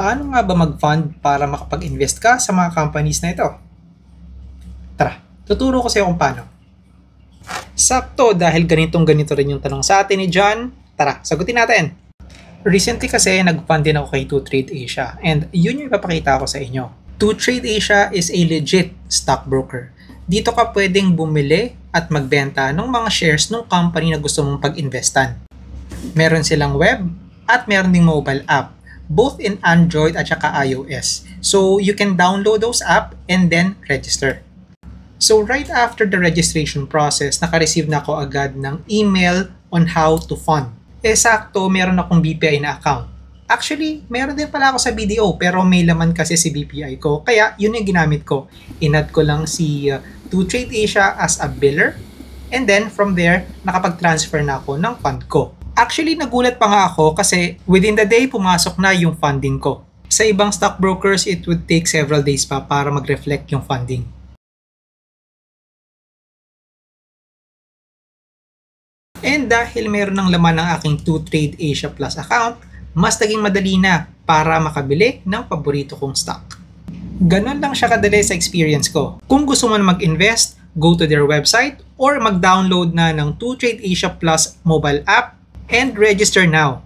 Paano nga ba mag-fund para makapag-invest ka sa mga companies na ito? Tara, tuturo ko sa iyo kung paano. Sakto, dahil ganito rin yung tanong sa atin ni John. Tara, sagutin natin. Recently kasi nag-fund din ako kay 2Trade Asia and yun yung ipapakita ko sa inyo. 2Trade Asia is a legit stockbroker. Dito ka pwedeng bumili at magbenta ng mga shares ng company na gusto mong pag-investan. Meron silang web at meron ding mobile app, both in Android at saka iOS. So you can download those app and then register. So right after the registration process, naka-receive na ako agad ng email on how to fund. Sakto, meron akong BPI na account. Actually, meron din pala ako sa BDO pero may laman kasi si BPI ko. Kaya yun yung ginamit ko. Inad ko lang si 2Trade Asia as a biller. And then from there, nakapag-transfer na ako ng fund ko. Actually, nagulat pa nga ako kasi within the day, pumasok na yung funding ko. Sa ibang stockbrokers, it would take several days pa para mag-reflect yung funding. And dahil meron ng laman ng aking 2Trade Asia Plus account, mas naging madali na para makabili ng paborito kong stock. Ganon lang siya kadali sa experience ko. Kung gusto mo na mag-invest, go to their website or mag-download na ng 2Trade Asia Plus mobile app and register now.